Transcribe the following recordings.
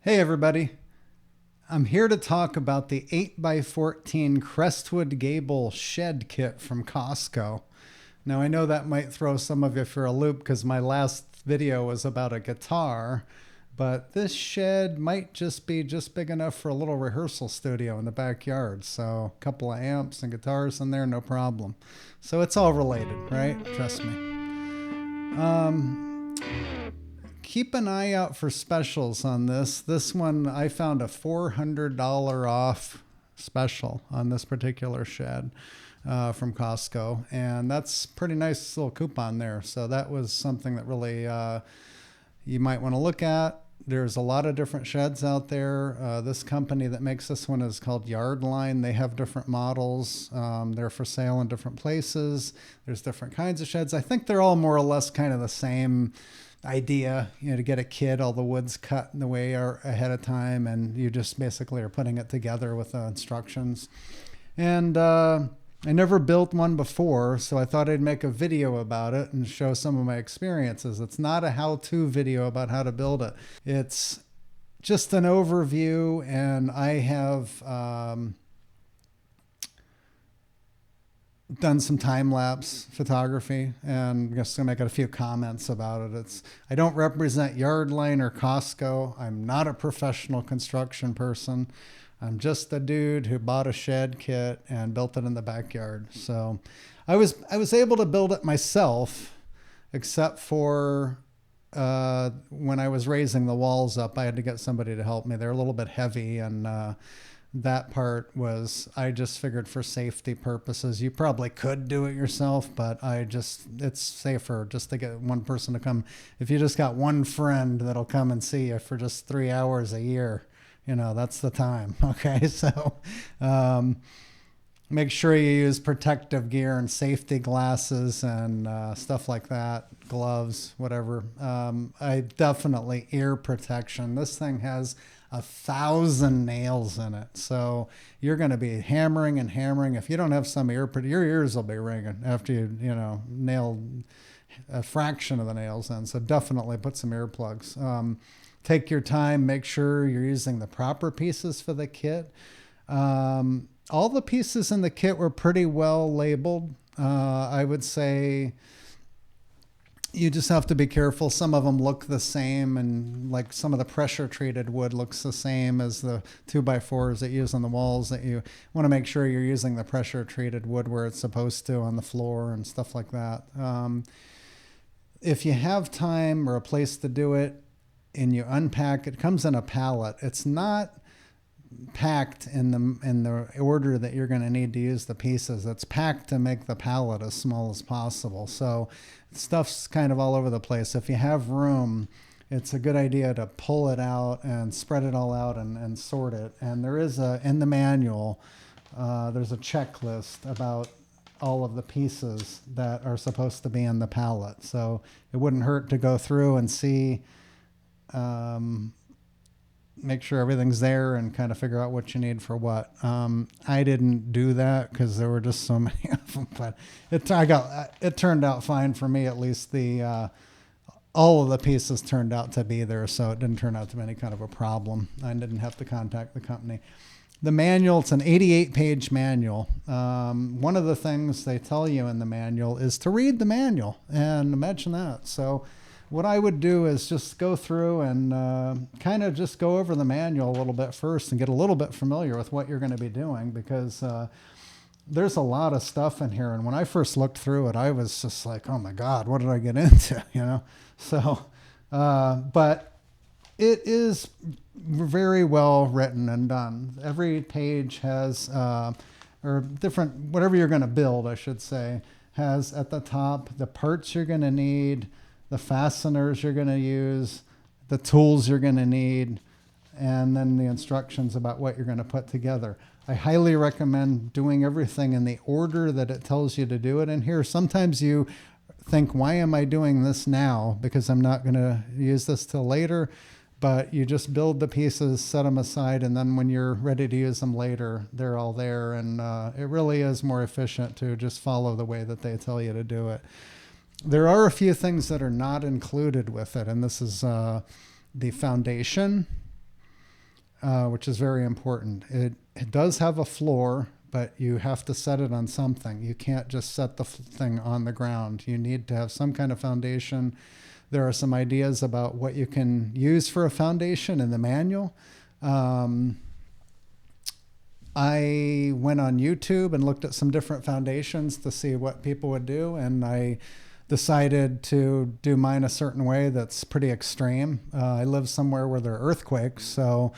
Hey everybody, I'm here to talk about the 8x14 Crestwood Gable Shed kit from Costco. Now I know that might throw some of you for a loop because my last video was about a guitar, but this shed might just be big enough for a little rehearsal studio in the backyard. So a couple of amps and guitars in there, no problem. So it's all related, right? Trust me. Keep an eye out for specials on this. This one, I found a $400 off special on this particular shed from Costco. And that's pretty nice little coupon there. So that was something that really you might want to look at. There's a lot of different sheds out there. This company that makes this one is called Yardline. They have different models. They're for sale in different places. There's different kinds of sheds. I think they're all more or less kind of the same idea, to get a kit, all the wood's cut in the way ahead of time, and you just basically are putting it together with the instructions. And I never built one before, so I thought I'd make a video about it and show some of my experiences. It's not a how-to video about how to build it. It's just an overview, and I have done some time-lapse photography, and I'm just gonna make a few comments about it. I don't represent Yardline or Costco. I'm not a professional construction person. I'm just a dude who bought a shed kit and built it in the backyard. So I was able to build it myself, except for when I was raising the walls up, I had to get somebody to help me. They're a little bit heavy, and that part was, I just figured for safety purposes, you probably could do it yourself, but it's safer just to get one person to come. If you just got one friend that'll come and see you for just 3 hours a year, that's the time. Okay. So, make sure you use protective gear and safety glasses and stuff like that, gloves, whatever. I definitely ear protection. This thing has 1,000 nails in it, so you're going to be hammering and hammering. If you don't have some your ears will be ringing after you nail a fraction of the nails in. So definitely put some earplugs. Take your time. Make sure you're using the proper pieces for the kit. All the pieces in the kit were pretty well labeled. I would say you just have to be careful. Some of them look the same, and like some of the pressure treated wood looks the same as the 2x4s that you use on the walls. That you want to make sure you're using the pressure treated wood where it's supposed to on the floor and stuff like that. If you have time or a place to do it and you unpack, it comes in a pallet. It's not packed in the order that you're going to need to use the pieces. It's packed to make the pallet as small as possible. So stuff's kind of all over the place. If you have room, it's a good idea to pull it out and spread it all out and sort it. And there is in the manual, there's a checklist about all of the pieces that are supposed to be in the pallet. So it wouldn't hurt to go through and see, make sure everything's there and kind of figure out what you need for what. I didn't do that because there were just so many of them, but it turned out fine for me. At least all of the pieces turned out to be there, so it didn't turn out to be any kind of a problem. I didn't have to contact the company. The manual, it's an 88-page manual. One of the things they tell you in the manual is to read the manual, and imagine that. So what I would do is just go through and kind of just go over the manual a little bit first and get a little bit familiar with what you're going to be doing, because there's a lot of stuff in here. And when I first looked through it, I was just like, oh my God, what did I get into? So, but it is very well written and done. Every page has, or different, whatever you're going to build, I should say, has at the top the parts you're going to need, the fasteners you're going to use, the tools you're going to need, and then the instructions about what you're going to put together. I highly recommend doing everything in the order that it tells you to do it in here. Sometimes you think, why am I doing this now? Because I'm not going to use this till later. But you just build the pieces, set them aside, and then when you're ready to use them later, they're all there. And it really is more efficient to just follow the way that they tell you to do it. There are a few things that are not included with it, and this is the foundation, which is very important. It does have a floor, but you have to set it on something. You can't just set the thing on the ground. You need to have some kind of foundation. There are some ideas about what you can use for a foundation in the manual. I went on YouTube and looked at some different foundations to see what people would do, and I decided to do mine a certain way that's pretty extreme. I live somewhere where there are earthquakes, so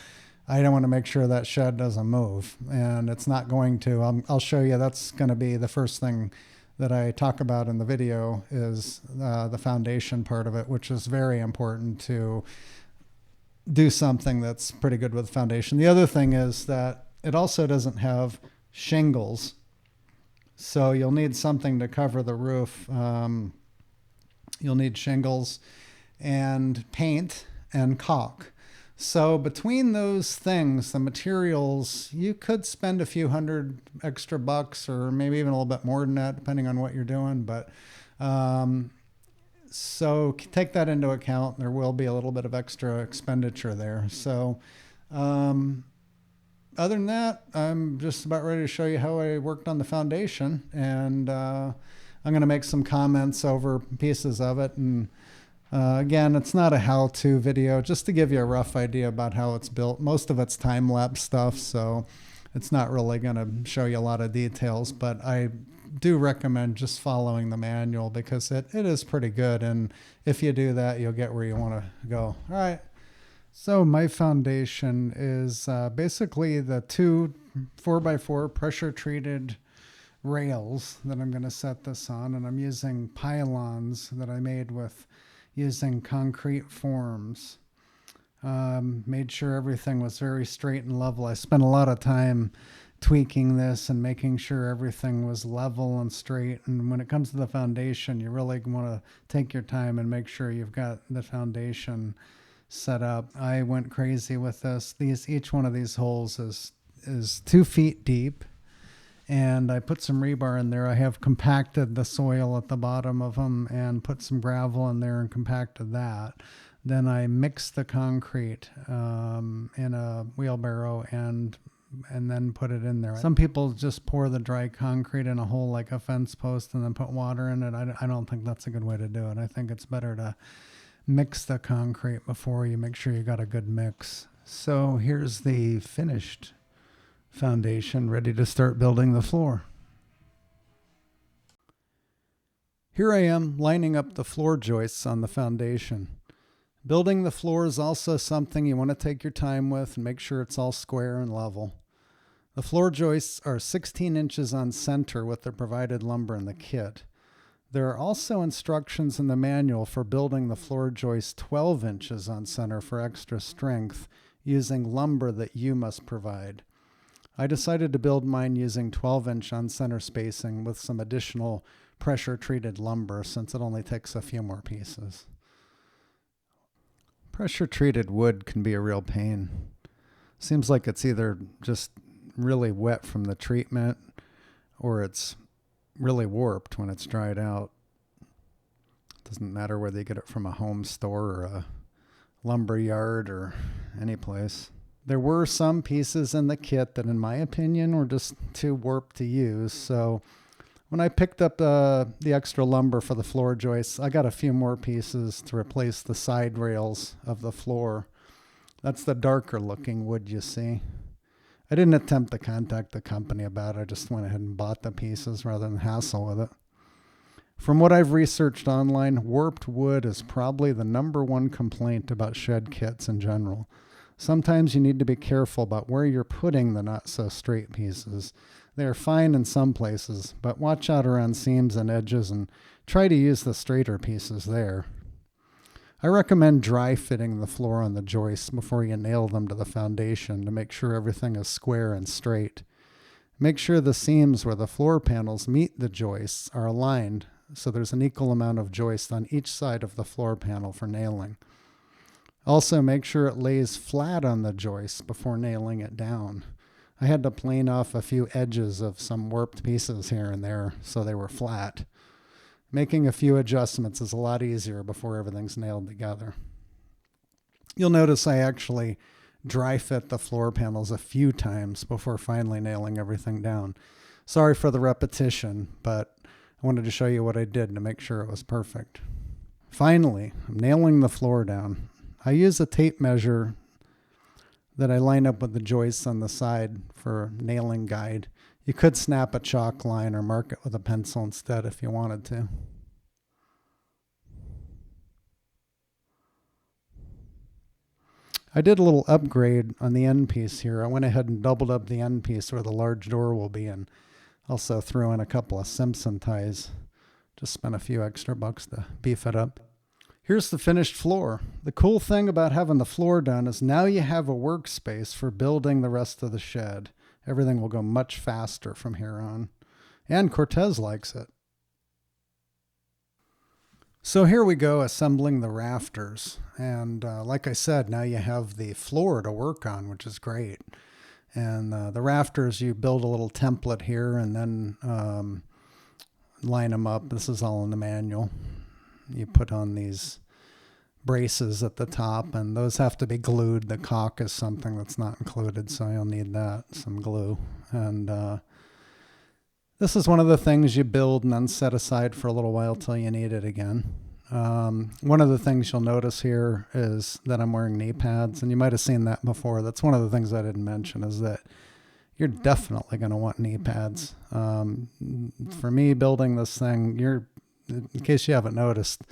I don't want to make sure that shed doesn't move, and it's not going to. I'll show you. That's going to be the first thing that I talk about in the video is the foundation part of it, which is very important to do something that's pretty good with the foundation. The other thing is that it also doesn't have shingles, so you'll need something to cover the roof. You'll need shingles and paint and caulk. So between those things, the materials, you could spend a few $100 extra bucks, or maybe even a little bit more than that, depending on what you're doing. But so take that into account. There will be a little bit of extra expenditure there. So other than that, I'm just about ready to show you how I worked on the foundation, and I'm going to make some comments over pieces of it. And again, it's not a how-to video, just to give you a rough idea about how it's built. Most of it's time-lapse stuff, so it's not really going to show you a lot of details, but I do recommend just following the manual because it is pretty good, and if you do that, you'll get where you want to go. All right. So my foundation is basically the two 4x4 pressure-treated rails that I'm going to set this on, and I'm using pylons that I made with using concrete forms. Made sure everything was very straight and level. I spent a lot of time tweaking this and making sure everything was level and straight. And when it comes to the foundation, you really want to take your time and make sure you've got the foundation set up. I went crazy with this. Each one of these holes is 2 feet deep, and I put some rebar in there. I have compacted the soil at the bottom of them and put some gravel in there and compacted that. Then I mixed the concrete in a wheelbarrow and then put it in there. Some people just pour the dry concrete in a hole like a fence post and then put water in it. I don't think that's a good way to do it. I think it's better to mix the concrete before you make sure you got a good mix. So here's the finished foundation, ready to start building the floor. Here I am lining up the floor joists on the foundation. Building the floor is also something you want to take your time with and make sure it's all square and level. The floor joists are 16 inches on center with the provided lumber in the kit. There are also instructions in the manual for building the floor joist 12 inches on center for extra strength using lumber that you must provide. I decided to build mine using 12-inch on center spacing with some additional pressure-treated lumber since it only takes a few more pieces. Pressure-treated wood can be a real pain. Seems like it's either just really wet from the treatment or it's really warped when it's dried out. Doesn't matter whether you get it from a home store or a lumber yard or any place. There were some pieces in the kit that, in my opinion, were just too warped to use. So when I picked up the extra lumber for the floor joists, I got a few more pieces to replace the side rails of the floor. That's the darker looking wood you see. I didn't attempt to contact the company about it. I just went ahead and bought the pieces rather than hassle with it. From what I've researched online, warped wood is probably the #1 complaint about shed kits in general. Sometimes you need to be careful about where you're putting the not-so-straight pieces. They are fine in some places, but watch out around seams and edges and try to use the straighter pieces there. I recommend dry fitting the floor on the joists before you nail them to the foundation to make sure everything is square and straight. Make sure the seams where the floor panels meet the joists are aligned so there's an equal amount of joist on each side of the floor panel for nailing. Also, make sure it lays flat on the joist before nailing it down. I had to plane off a few edges of some warped pieces here and there so they were flat. Making a few adjustments is a lot easier before everything's nailed together. You'll notice I actually dry fit the floor panels a few times before finally nailing everything down. Sorry for the repetition, but I wanted to show you what I did to make sure it was perfect. Finally, I'm nailing the floor down. I use a tape measure that I line up with the joists on the side for a nailing guide. You could snap a chalk line or mark it with a pencil instead if you wanted to. I did a little upgrade on the end piece here. I went ahead and doubled up the end piece where the large door will be, and also threw in a couple of Simpson ties. Just spent a few extra bucks to beef it up. Here's the finished floor. The cool thing about having the floor done is now you have a workspace for building the rest of the shed. Everything will go much faster from here on. And Cortez likes it. So here we go assembling the rafters. And like I said, now you have the floor to work on, which is great. And the rafters, you build a little template here and then line them up. This is all in the manual. You put on these braces at the top, and those have to be glued. The caulk is something that's not included, so you'll need that, some glue. And this is one of the things you build and then set aside for a little while till you need it again. One of the things you'll notice here is that I'm wearing knee pads, and you might have seen that before. That's one of the things I didn't mention, is that you're definitely going to want knee pads. For me, building this thing, in case you haven't noticed,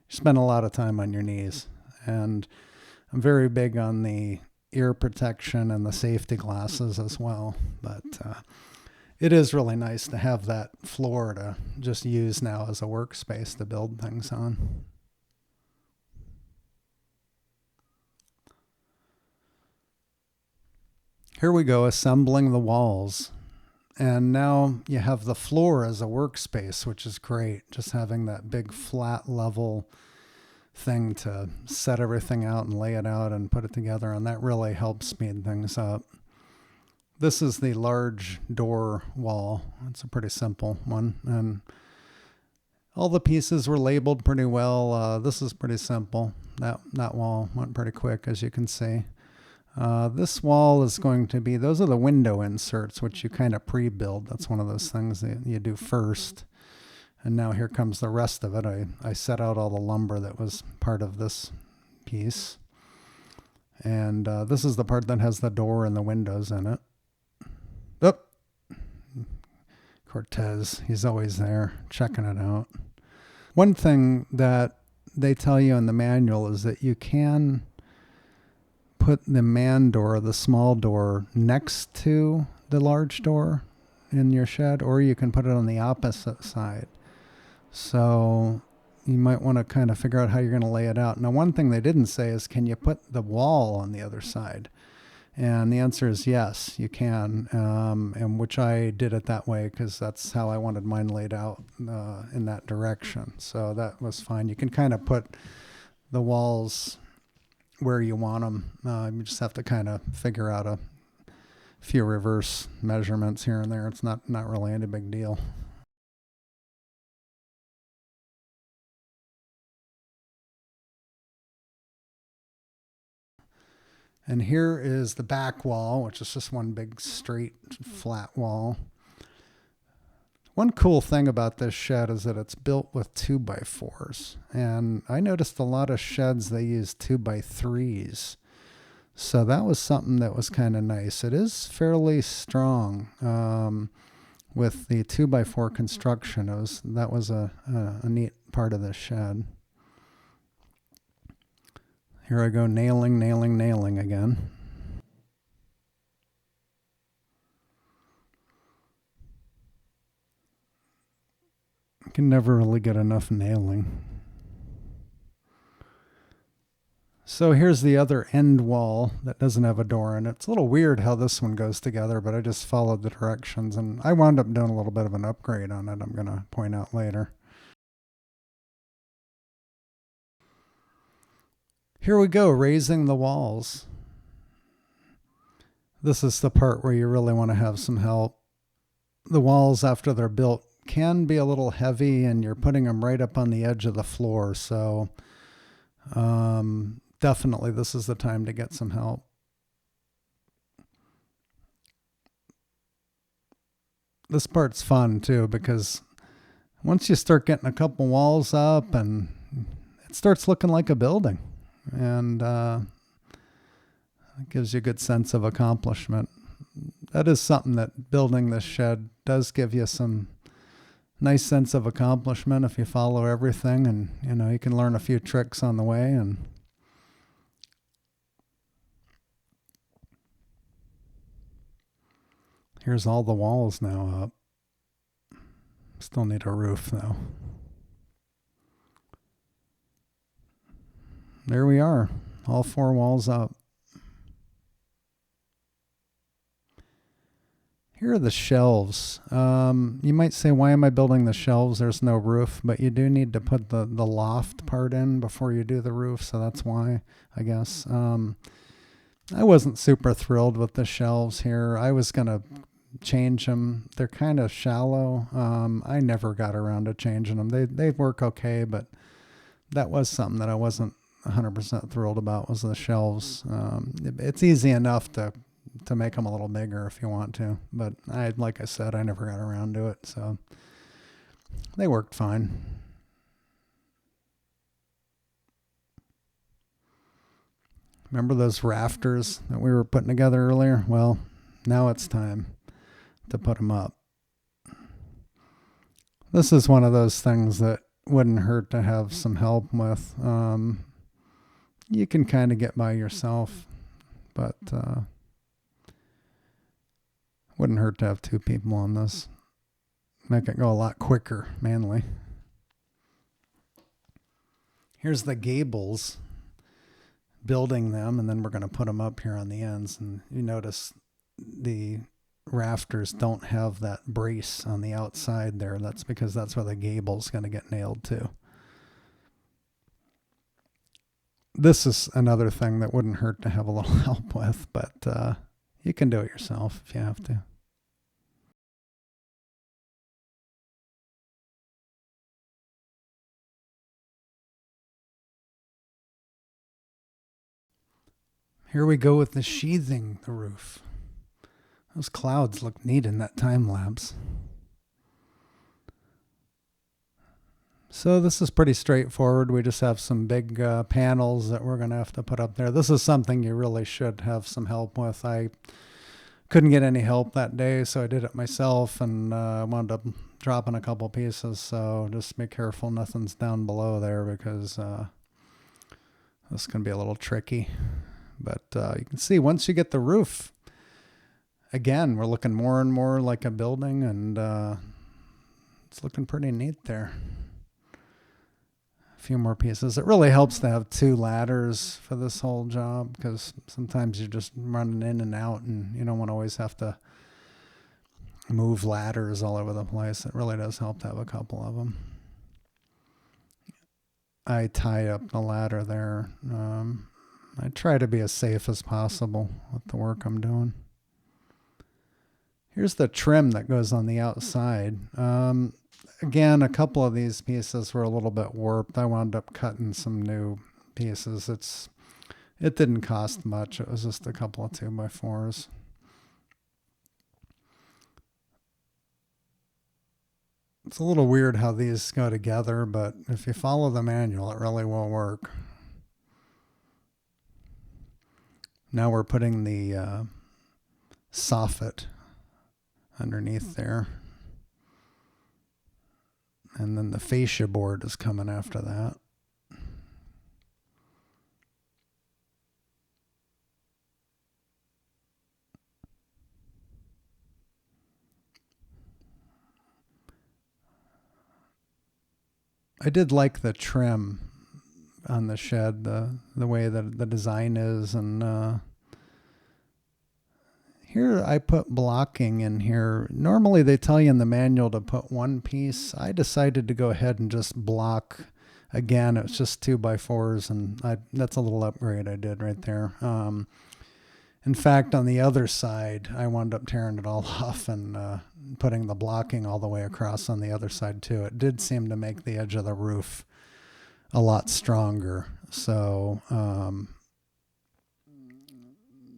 you spend a lot of time on your knees. And I'm very big on the ear protection and the safety glasses as well. But it is really nice to have that floor to just use now as a workspace to build things on. Here we go, assembling the walls. And now you have the floor as a workspace, which is great. Just having that big flat level thing to set everything out and lay it out and put it together. And that really helps speed things up. This is the large door wall. It's a pretty simple one. And all the pieces were labeled pretty well. This is pretty simple. That wall went pretty quick, as you can see. This wall is going to be, those are the window inserts, which you kind of pre-build. That's one of those things that you do first. And now here comes the rest of it. I set out all the lumber that was part of this piece. And this is the part that has the door and the windows in it. Oh, Cortez, he's always there checking it out. One thing that they tell you in the manual is that you can put the man door, the small door, next to the large door in your shed, or you can put it on the opposite side. So you might want to kind of figure out how you're going to lay it out. Now, one thing they didn't say is, can you put the wall on the other side? And the answer is yes, you can, and which I did it that way because that's how I wanted mine laid out in that direction. So that was fine. You can kind of put the walls where you want them. You just have to kind of figure out a few reverse measurements here and there. It's not really any big deal. And here is the back wall, which is just one big straight flat wall. One cool thing about this shed is that it's built with 2x4s. And I noticed a lot of sheds, they use 2x3s. So that was something that was kind of nice. It is fairly strong with the 2x4 construction. That was a neat part of this shed. Here I go, nailing again. I can never really get enough nailing. So here's the other end wall that doesn't have a door in it. It's a little weird how this one goes together, but I just followed the directions, and I wound up doing a little bit of an upgrade on it I'm going to point out later. Here we go, raising the walls. This is the part where you really want to have some help. The walls, after they're built, can be a little heavy, and you're putting them right up on the edge of the floor. So definitely this is the time to get some help. this part's fun too, because once you start getting a couple walls up and it starts looking like a building, and it gives you a good sense of accomplishment. That is something that building this shed does give you some nice sense of accomplishment if you follow everything, and you can learn a few tricks on the way. And here's all the walls now up. Still need a roof though. There we are, all 4 walls up. Here are the shelves. You might say, why am I building the shelves? There's no roof, but you do need to put the loft part in before you do the roof, so that's why, I guess. I wasn't super thrilled with the shelves here. I was going to change them. They're kind of shallow. I never got around to changing them. They work okay, but that was something that I wasn't 100% thrilled about, was the shelves. It's easy enough to make them a little bigger if you want to, but like I said, I never got around to it, so they worked fine. Remember those rafters that we were putting together earlier? Well, now it's time to put them up. This is one of those things that wouldn't hurt to have some help with. You can kind of get by yourself, but wouldn't hurt to have 2 people on this. Make it go a lot quicker, manually. Here's the gables, building them, and then we're going to put them up here on the ends. And you notice the rafters don't have that brace on the outside there. That's because that's where the gable's going to get nailed to. This is another thing that wouldn't hurt to have a little help with, but you can do it yourself if you have to. Here we go with the sheathing the roof. Those clouds look neat in that time lapse. So this is pretty straightforward. We just have some big panels that we're going to have to put up there. This is something you really should have some help with. I couldn't get any help that day, so I did it myself, and wound up dropping a couple pieces. So just be careful nothing's down below there, because this can be a little tricky. But you can see once you get the roof, again, we're looking more and more like a building, and it's looking pretty neat there. A few more pieces. It really helps to have 2 ladders for this whole job, because sometimes you're just running in and out, and you don't want to always have to move ladders all over the place. It really does help to have a couple of them. I tie up the ladder there. I try to be as safe as possible with the work I'm doing. Here's the trim that goes on the outside. Again, a couple of these pieces were a little bit warped. I wound up cutting some new pieces. It didn't cost much. It was just a couple of 2x4s. It's a little weird how these go together, but if you follow the manual, it really will work. Now we're putting the soffit underneath there. And then the fascia board is coming after that. I did like the trim on the shed, the way that the design is, and here I put blocking in here. Normally they tell you in the manual to put 1 piece. I decided to go ahead and just block. Again, it's just 2x4s, and that's a little upgrade I did right there. In fact, on the other side, I wound up tearing it all off and putting the blocking all the way across on the other side too. It did seem to make the edge of the roof a lot stronger. So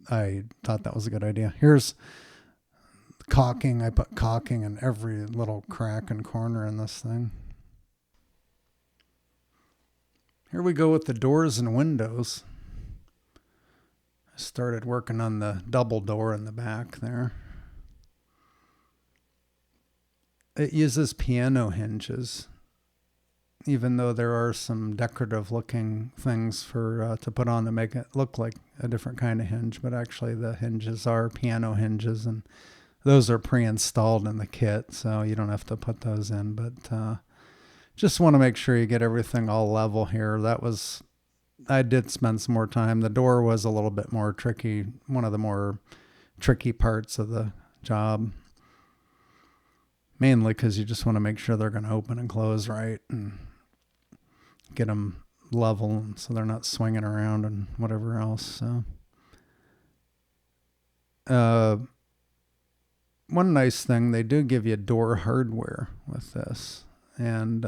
I thought that was a good idea. Here's caulking. I put caulking in every little crack and corner in this thing. Here we go with the doors and windows. I started working on the double door in the back there. It uses piano hinges, even though there are some decorative looking things for to put on to make it look like a different kind of hinge, but actually the hinges are piano hinges, and those are pre-installed in the kit, so you don't have to put those in. But just want to make sure you get everything all level here. I did spend some more time. The door was a little bit more tricky, one of the more tricky parts of the job. Mainly because you just want to make sure they're going to open and close right and get them level so they're not swinging around and whatever else. So, one nice thing, they do give you door hardware with this, and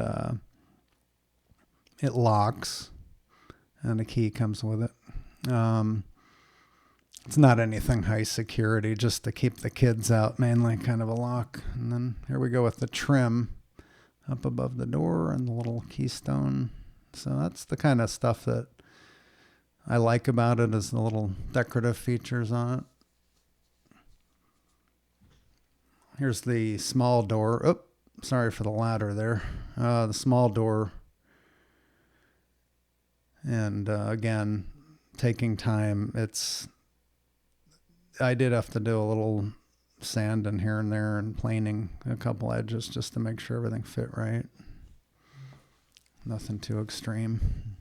it locks, and a key comes with it. It's not anything high security, just to keep the kids out, mainly kind of a lock. And then here we go with the trim up above the door and the little keystone. So that's the kind of stuff that I like about it, is the little decorative features on it. Here's the small door. Oh, sorry for the ladder there. The small door. And again, taking time. I did have to do a little sanding here and there and planing a couple edges just to make sure everything fit right. Nothing too extreme.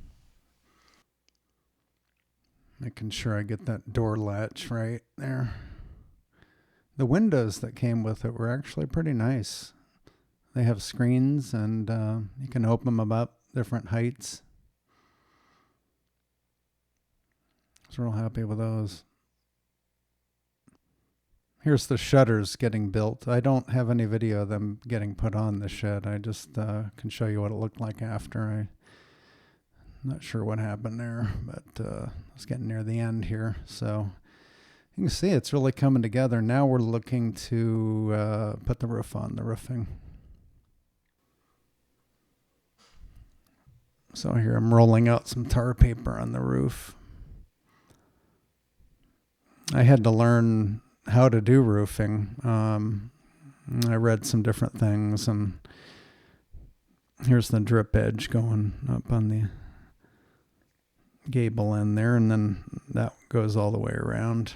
Making sure I get that door latch right there. The windows that came with it were actually pretty nice. They have screens, and you can open them about different heights. I was real happy with those. Here's the shutters getting built. I don't have any video of them getting put on the shed. I just can show you what it looked like after. I'm not sure what happened there, but it's getting near the end here. So you can see it's really coming together. Now we're looking to put the roof on, the roofing. So here I'm rolling out some tar paper on the roof. I had to learn how to do roofing. I read some different things, and here's the drip edge going up on the gable end there, and then that goes all the way around.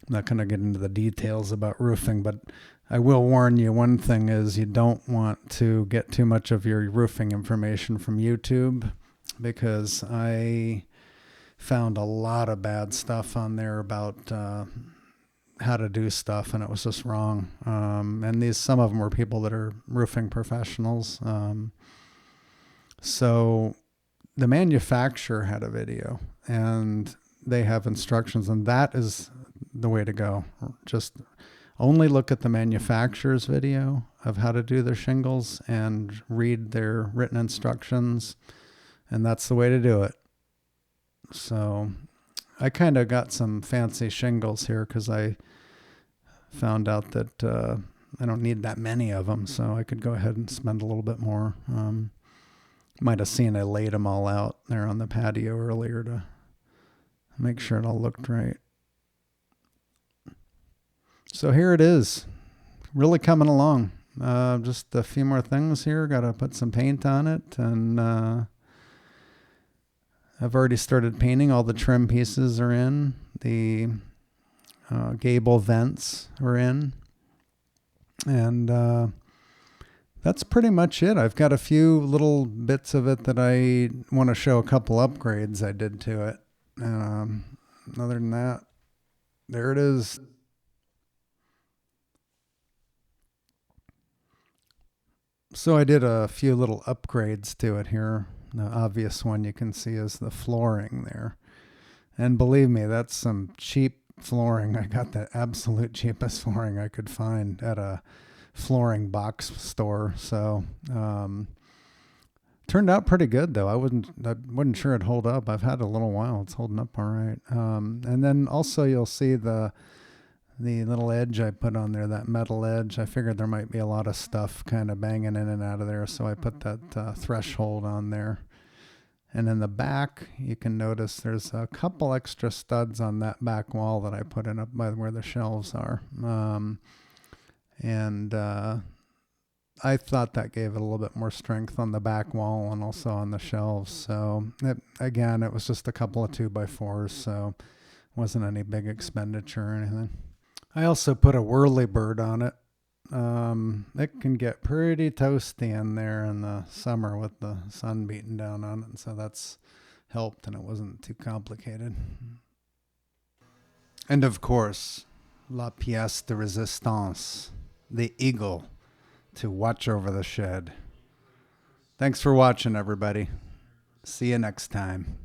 I'm not going to get into the details about roofing, but I will warn you, one thing is you don't want to get too much of your roofing information from YouTube, because I found a lot of bad stuff on there about how to do stuff, and it was just wrong. And some of them were people that are roofing professionals. So the manufacturer had a video, and they have instructions, and that is the way to go. Just only look at the manufacturer's video of how to do their shingles and read their written instructions, and that's the way to do it. So I kind of got some fancy shingles here because I found out that I don't need that many of them, so I could go ahead and spend a little bit more. Might have seen I laid them all out there on the patio earlier to make sure it all looked right. So here it is, really coming along. Just a few more things here. Got to put some paint on it, and I've already started painting. All the trim pieces are in. The gable vents are in. And that's pretty much it. I've got a few little bits of it that I want to show, a couple upgrades I did to it. Other than that, there it is. So I did a few little upgrades to it here. The obvious one you can see is the flooring there. And believe me, that's some cheap flooring. I got the absolute cheapest flooring I could find at a flooring box store. So turned out pretty good though. I wasn't sure it'd hold up. I've had it a little while. It's holding up all right. And then also you'll see the the little edge I put on there, that metal edge, I figured there might be a lot of stuff kind of banging in and out of there, so I put that threshold on there. And in the back, you can notice there's a couple extra studs on that back wall that I put in up by where the shelves are. I thought that gave it a little bit more strength on the back wall and also on the shelves. So, it was just a couple of 2x4s, so it wasn't any big expenditure or anything. I also put a whirlybird on it. It can get pretty toasty in there in the summer with the sun beating down on it, so that's helped, and it wasn't too complicated. And of course, la pièce de résistance, the eagle to watch over the shed. Thanks for watching, everybody. See you next time.